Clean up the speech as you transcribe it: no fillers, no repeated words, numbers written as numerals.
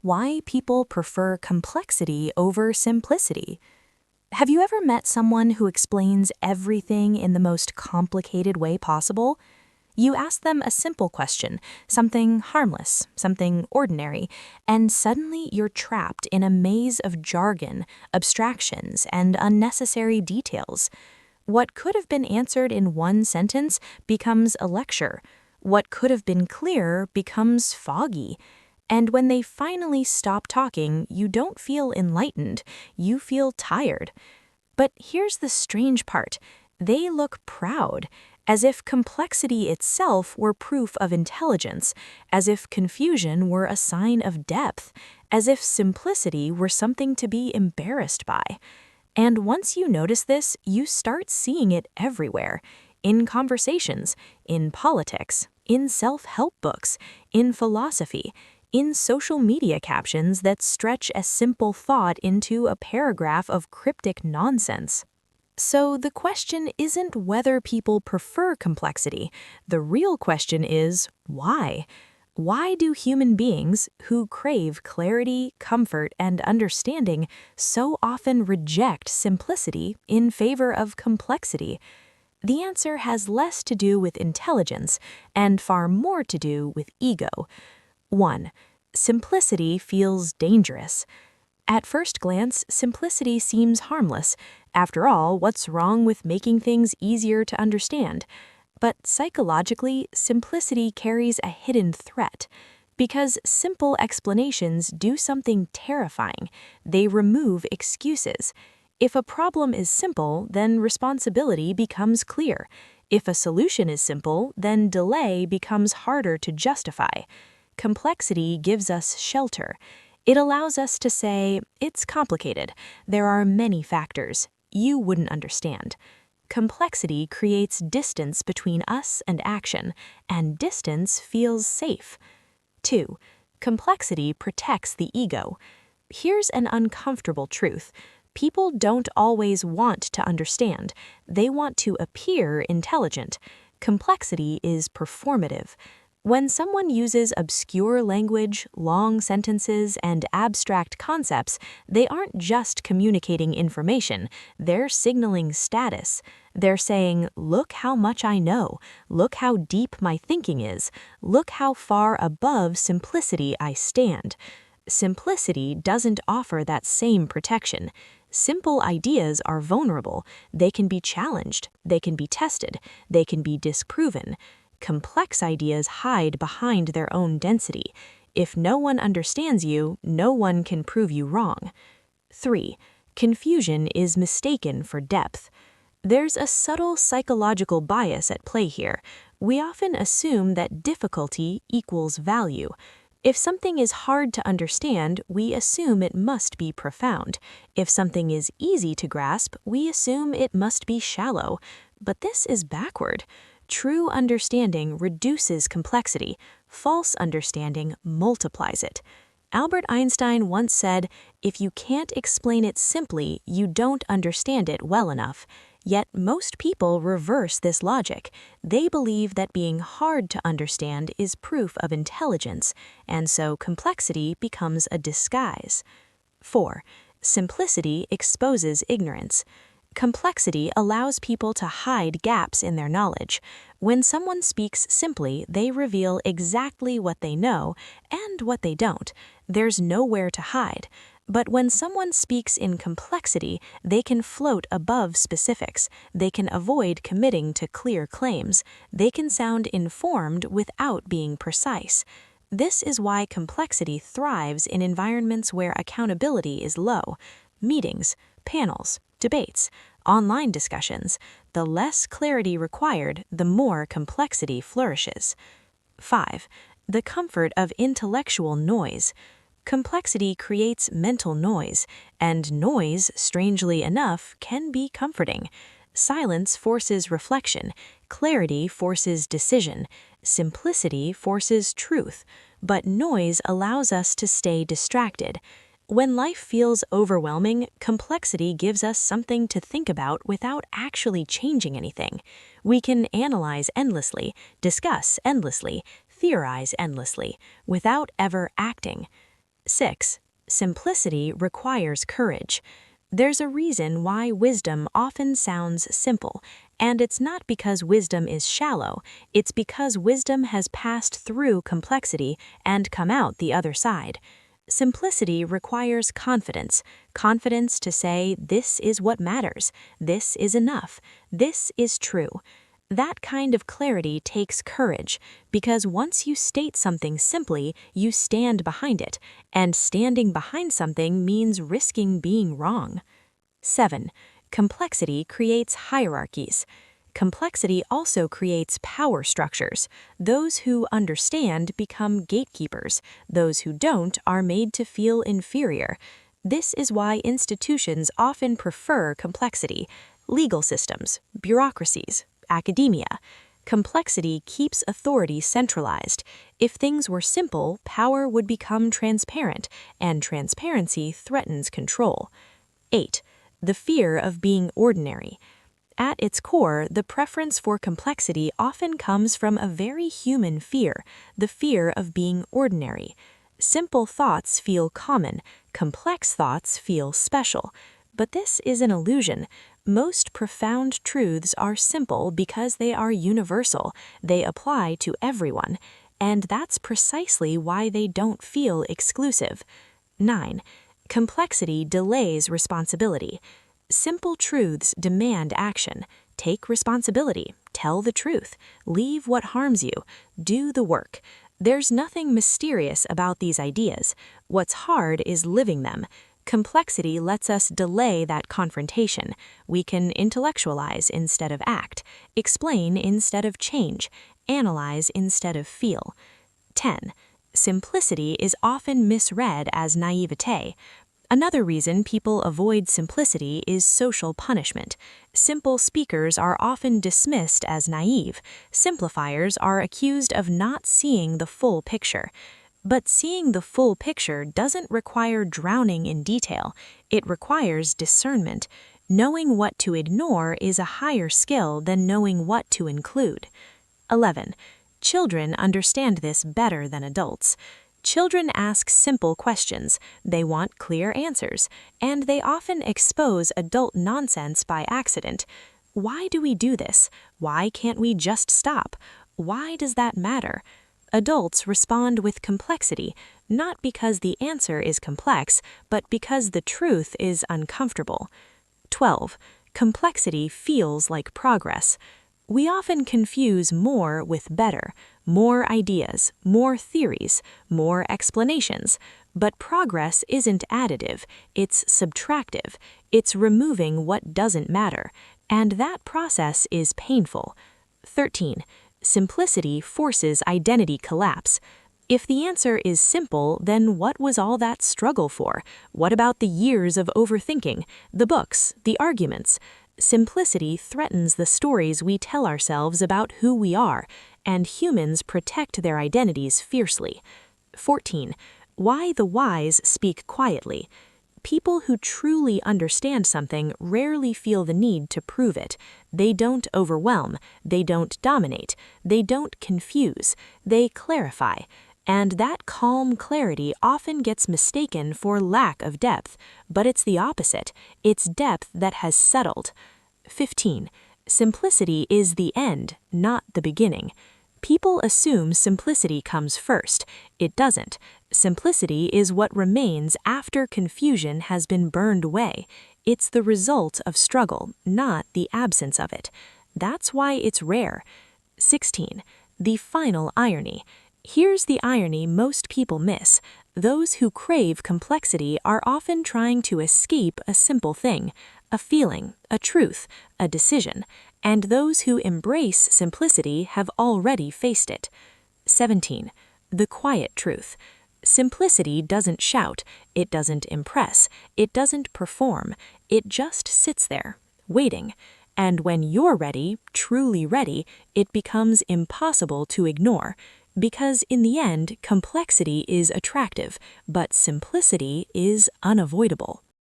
why people prefer complexity over simplicity. Have you ever met someone who explains everything in the most complicated way possible? You ask them a simple question, something harmless, something ordinary, and suddenly you're trapped in a maze of jargon, abstractions, and unnecessary details. What could have been answered in one sentence becomes a lecture. What could have been clear becomes foggy. And when they finally stop talking, you don't feel enlightened, you feel tired. But here's the strange part. They look proud, as if complexity itself were proof of intelligence, as if confusion were a sign of depth, as if simplicity were something to be embarrassed by. And once you notice this, you start seeing it everywhere. In conversations, in politics, in self-help books, in philosophy, in social media captions that stretch a simple thought into a paragraph of cryptic nonsense. So the question isn't whether people prefer complexity. The real question is, why? Why do human beings who crave clarity, comfort, and understanding so often reject simplicity in favor of complexity? The answer has less to do with intelligence and far more to do with ego. 1. Simplicity feels dangerous. At first glance, simplicity seems harmless. After all, what's wrong with making things easier to understand? But psychologically, simplicity carries a hidden threat. Because simple explanations do something terrifying. They remove excuses. If a problem is simple, then responsibility becomes clear. If a solution is simple, then delay becomes harder to justify. Complexity gives us shelter. It allows us to say, it's complicated. There are many factors. You wouldn't understand. Complexity creates distance between us and action, and distance feels safe. 2. Complexity protects the ego. Here's an uncomfortable truth. People don't always want to understand. They want to appear intelligent. Complexity is performative. When someone uses obscure language, long sentences, and abstract concepts, they aren't just communicating information, they're signaling status. They're saying, look how much I know, look how deep my thinking is, look how far above simplicity I stand. Simplicity doesn't offer that same protection. Simple ideas are vulnerable. They can be challenged, they can be tested, they can be disproven. Complex ideas hide behind their own density. If no one understands you, no one can prove you wrong. 3. Confusion is mistaken for depth. There's a subtle psychological bias at play here. We often assume that difficulty equals value. If something is hard to understand, we assume it must be profound. If something is easy to grasp, we assume it must be shallow. But this is backward. True understanding reduces complexity. False understanding multiplies it. Albert Einstein once said, "If you can't explain it simply, you don't understand it well enough." Yet most people reverse this logic. They believe that being hard to understand is proof of intelligence, and so complexity becomes a disguise. 4. Simplicity exposes ignorance. Complexity allows people to hide gaps in their knowledge. When someone speaks simply, they reveal exactly what they know and what they don't. There's nowhere to hide. But when someone speaks in complexity, they can float above specifics. They can avoid committing to clear claims. They can sound informed without being precise. This is why complexity thrives in environments where accountability is low. Meetings, panels, debates, online discussions. The less clarity required, the more complexity flourishes. 5. The comfort of intellectual noise. Complexity creates mental noise, and noise, strangely enough, can be comforting. Silence forces reflection, clarity forces decision, simplicity forces truth, but noise allows us to stay distracted. When life feels overwhelming, complexity gives us something to think about without actually changing anything. We can analyze endlessly, discuss endlessly, theorize endlessly, without ever acting. 6. Simplicity requires courage. There's a reason why wisdom often sounds simple, and it's not because wisdom is shallow, it's because wisdom has passed through complexity and come out the other side. Simplicity requires confidence, confidence to say, this is what matters, this is enough, this is true. That kind of clarity takes courage, because once you state something simply, you stand behind it, and standing behind something means risking being wrong. 7. Complexity creates hierarchies. Complexity also creates power structures. Those who understand become gatekeepers. Those who don't are made to feel inferior. This is why institutions often prefer complexity. Legal systems, bureaucracies, academia. Complexity keeps authority centralized. If things were simple, power would become transparent, and transparency threatens control. 8. The fear of being ordinary. At its core, the preference for complexity often comes from a very human fear, the fear of being ordinary. Simple thoughts feel common, complex thoughts feel special. But this is an illusion. Most profound truths are simple because they are universal, they apply to everyone, and that's precisely why they don't feel exclusive. 9. Complexity delays responsibility. Simple truths demand action. Take responsibility, tell the truth, leave what harms you, do the work. There's nothing mysterious about these ideas. What's hard is living them. Complexity lets us delay that confrontation. We can intellectualize instead of act, explain instead of change, analyze instead of feel. 10. Simplicity is often misread as naivete. Another reason people avoid simplicity is social punishment. Simple speakers are often dismissed as naive. Simplifiers are accused of not seeing the full picture. But seeing the full picture doesn't require drowning in detail. It requires discernment. Knowing what to ignore is a higher skill than knowing what to include. 11. Children understand this better than adults. Children ask simple questions, they want clear answers, and they often expose adult nonsense by accident. Why do we do this? Why can't we just stop? Why does that matter? Adults respond with complexity, not because the answer is complex, but because the truth is uncomfortable. 12. Complexity feels like progress. We often confuse more with better, more ideas, more theories, more explanations. But progress isn't additive, it's subtractive. It's removing what doesn't matter, and that process is painful. 13. Simplicity forces identity collapse. If the answer is simple, then what was all that struggle for? What about the years of overthinking, the books, the arguments? Simplicity threatens the stories we tell ourselves about who we are, and humans protect their identities fiercely. 14. Why the wise speak quietly. People who truly understand something rarely feel the need to prove it. They don't overwhelm, they don't dominate, they don't confuse, they clarify. And that calm clarity often gets mistaken for lack of depth, but it's the opposite. It's depth that has settled. 15. Simplicity is the end, not the beginning. People assume simplicity comes first. It doesn't. Simplicity is what remains after confusion has been burned away. It's the result of struggle, not the absence of it. That's why it's rare. 16. The final irony. Here's the irony most people miss. Those who crave complexity are often trying to escape a simple thing, a feeling, a truth, a decision, and those who embrace simplicity have already faced it. 17. The quiet truth. Simplicity doesn't shout, it doesn't impress, it doesn't perform, it just sits there, waiting. And when you're ready, truly ready, it becomes impossible to ignore. Because in the end, complexity is attractive, but simplicity is unavoidable.